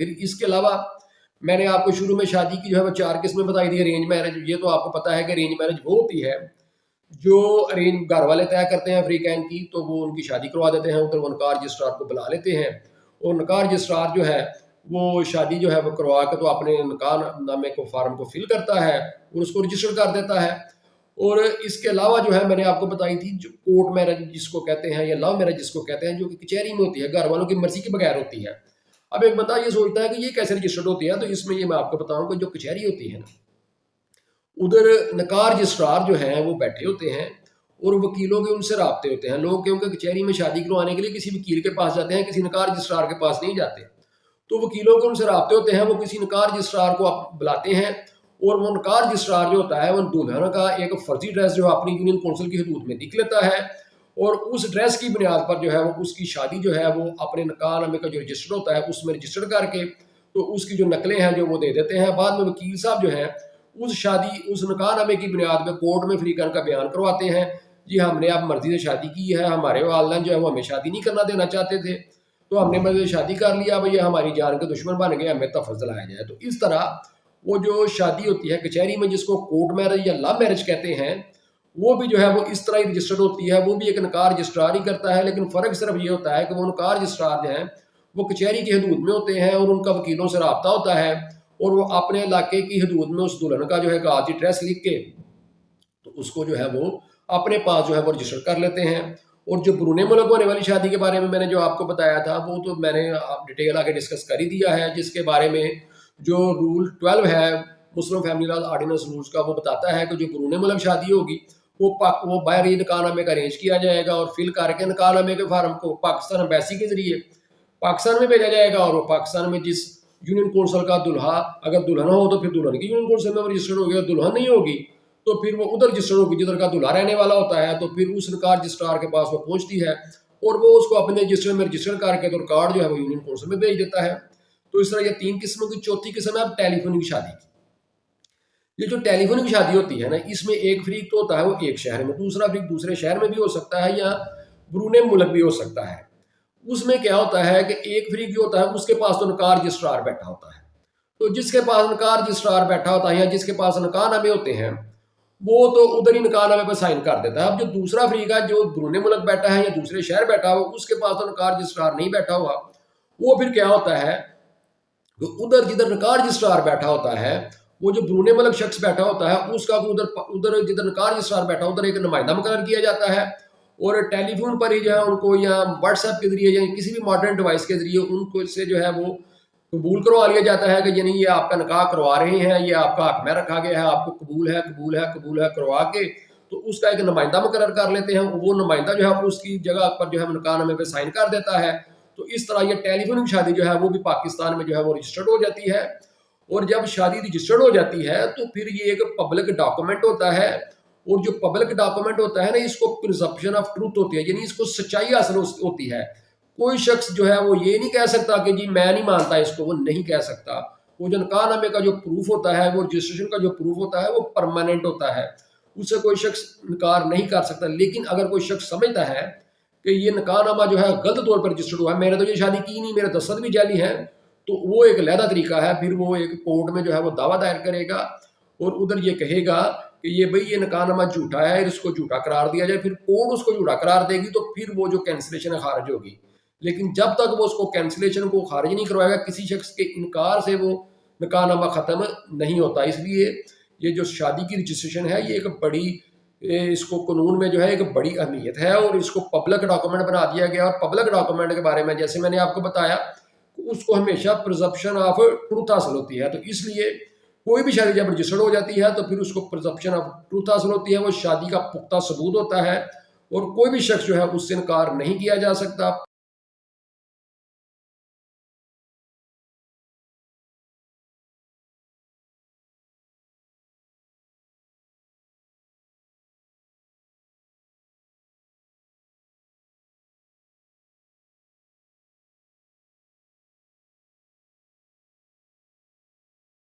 फिर इसके अलावा मैंने आपको शुरू में शादी की जो है वो 4 किस्में बताई थी। अरेंज मैरिज, ये तो आपको पता है कि अरेंज मैरिज वो होती है जो अरेंज घर वाले तय करते हैं फ्री कैन की, तो वो उनकी शादी करवा देते हैं, उधर वो निकाह रजिस्ट्रार को बुला लेते हैं और निकाह रजिस्ट्रार जो है वो शादी जो है वो करवा के तो अपने निकाह नामे को फार्म को फिल करता है और उसको रजिस्टर कर देता है। और इसके अलावा जो है मैंने आपको बताई थी जो कोर्ट मैरिज जिसको कहते हैं या लव मैरिज जिसको कहते हैं, जो कि कचहरी में होती है, घर वालों की मर्जी के बगैर होती है। अब एक बंदा ये सोचता है कि ये कैसे रजिस्टर्ड होती है, तो इसमें ये मैं आपको बताऊं कि जो कचहरी होती है ना, उधर निकाह रजिस्ट्रार जो है वो बैठे होते हैं और वकीलों के उनसे राब्ते होते हैं लोग, क्योंकि कचहरी में शादी करवाने के लिए किसी वकील के पास जाते हैं, किसी निकाह रजिस्ट्रार के पास नहीं जाते। तो वकीलों के उनसे राब्ते होते हैं, वो किसी निकाह रजिस्ट्रार को आप बुलाते हैं और वो निकाह रजिस्ट्रार जो होता है वो दुल्हन का एक फर्जी ड्रेस जो अपनी यूनियन कौंसिल की हदूद में लिख लेता है और उस ड्रेस की बुनियाद पर जो है वो उसकी शादी जो है वो अपने निकाह नामे का जो रजिस्टर होता है उसमें रजिस्टर करके तो उसकी जो नकलें हैं जो वो दे देते हैं। बाद में वकील साहब जो है उस शादी उस निकाह नामे की बुनियाद पर कोर्ट में फ्री करने का बयान करवाते हैं, जी हमने आप मर्जी से शादी की है, हमारे वालिदैन जो है वो हमें शादी नहीं करना देना चाहते थे, तो हमने मर्जी से शादी कर लिया, भैया हमारी जान के दुश्मन बन गए, हमें तफज़ लाया जाए। तो इस तरह वो जो शादी होती है कचहरी में जिसको कोर्ट मैरिज या लव मैरिज कहते हैं, वो भी जो है वो इस तरह ही रजिस्टर्ड होती है, वो भी एक निकाह रजिस्ट्रार ही करता है, लेकिन फ़र्क सिर्फ ये होता है कि वो निकाह रजिस्ट्रार जो है वो कचहरी की हदूद में होते हैं और उनका वकीलों से रब्ता होता है और वो अपने इलाके की हदूद में उस दुल्हन का जो है कागजी ड्रेस लिख के तो उसको जो है वो अपने पास जो है वो रजिस्टर कर लेते हैं। और जो बरूने मुल्क होने वाली शादी के बारे में मैंने जो आपको बताया था वो तो मैंने आप डिटेल आगे डिस्कस कर ही दिया है, जिसके बारे में जो रूल 12 है Muslim family law ordinance rules का, वो बताता है कि जो बरूने मुल्क शादी होगी वो बाहर ही निकाहनामे का अरेंज किया जाएगा और फिल करके निकाहनामे के फार्म को पाकिस्तान एम्बेसी के जरिए पाकिस्तान में भेजा जाएगा और वो पाकिस्तान में जिस यूनियन कौंसिल का दुल्हा अगर दुल्हन हो तो फिर दुल्हन की यूनियन कौंसिल में रजिस्टर्ड होगी, और दुल्हन नहीं होगी तो फिर वो उधर रजिस्टर्ड होगी जिधर का दुल्हा रहने वाला होता है, तो फिर उस निकाह रजिस्ट्रार के पास वो पहुंचती है और वो उसको अपने रजिस्टर में रजिस्टर करके तो रिकॉर्ड जो है वो यूनियन कौंसिल में भेज देता है। तो इस तरह ये 3 किस्मों की। चौथी किस्म है अब टेलीफोनिक शादी की। ये जो टेलीफोनिक शादी होती है ना, इसमें एक फरीक तो होता है वो एक शहर में, दूसरा फरीक दूसरे शहर में भी हो सकता है या बरूने मुल्क भी हो सकता है। उसमें क्या होता है कि एक फरीक जो होता है उसके पास तो निकाह रजिस्ट्रार बैठा होता है, तो जिसके पास निकाह रजिस्ट्रार बैठा होता है या जिसके पास निकाहनामे होते हैं वो तो उधर ही निकाहनामे पर साइन कर देता है। अब जो दूसरा फरीक है जो बरूने मुल्क बैठा है या दूसरे शहर बैठा हुआ उसके पास तो निकाह रजिस्ट्रार नहीं बैठा हुआ, वो फिर क्या होता है तो उधर जिधर निकाह रजिस्ट्रार बैठा होता है वो जो बरूने मुल्क शख्स बैठा होता है उसका उधर उधर जिधर निकाह रजिस्ट्रार बैठा उधर एक नुमाइंदा मुकर्रर किया जाता है और टेलीफोन पर ही जो है उनको या व्हाट्सएप के जरिए या किसी भी मॉडर्न डिवाइस के जरिए उनको से जो है वो कबूल करवा लिया जाता है कि यानी ये आपका निकाह करवा रहे हैं, ये आपका हक में रखा गया है, आपको कबूल है कबूल है कबूल है करवा के तो उसका एक नुमाइंदा मुकर्रर कर लेते हैं। वो नुमाइंदा जो है उसकी जगह पर जो है निकाहनामे पे साइन कर देता है। तो इस तरह ये टेलीफोनिक शादी जो है वो भी पाकिस्तान में जो है वो रजिस्टर्ड हो जाती है। और जब शादी रजिस्टर्ड हो जाती है तो फिर ये एक पब्लिक डॉक्यूमेंट होता है और जो पब्लिक डॉक्यूमेंट होता है ना इसको प्रिजम्पशन ऑफ ट्रूथ होती है, यानी इसको सच्चाई हासिल होती है। कोई शख्स जो है वो ये नहीं कह सकता कि जी मैं नहीं मानता इसको, वो नहीं कह सकता। वो जो निकाहनामे का जो प्रूफ होता है वो रजिस्ट्रेशन का जो प्रूफ होता है वो परमानेंट होता है, उससे कोई शख्स इनकार नहीं कर सकता। लेकिन अगर कोई शख्स समझता है कि ये निकाहनामा जो है गलत तौर पर रजिस्टर्ड हुआ है, मैंने तो ये शादी की नहीं, मेरे दस्तखत भी जाली हैं, तो वो एक अलहदा तरीका है। फिर वो एक कोर्ट में जो है वो दावा दायर करेगा और उधर ये कहेगा कि ये भाई ये निकाहनामा झूठा है, इसको झूठा करार दिया जाए। फिर कोर्ट उसको झूठा करार देगी तो फिर वो जो कैंसिलेशन है खारिज होगी। लेकिन जब तक वो उसको कैंसिलेशन को खारिज नहीं करवाएगा किसी शख्स के इनकार से वो निकाहनामा ख़त्म नहीं होता। इसलिए ये जो शादी की रजिस्ट्रेशन है ये एक बड़ी इसको कानून में जो है एक बड़ी अहमियत है और इसको पब्लिक डॉक्यूमेंट बना दिया गया। और पब्लिक डॉक्यूमेंट के बारे में जैसे मैंने आपको बताया उसको हमेशा प्रिजम्पशन ऑफ ट्रूथ हासिल होती है, तो इसलिए कोई भी शादी जब रजिस्टर्ड हो जाती है तो फिर उसको प्रिजम्पशन ऑफ ट्रूथ हासिल होती है, वो शादी का पुख्ता सबूत होता है और कोई भी शख्स जो है उससे इनकार नहीं किया जा सकता।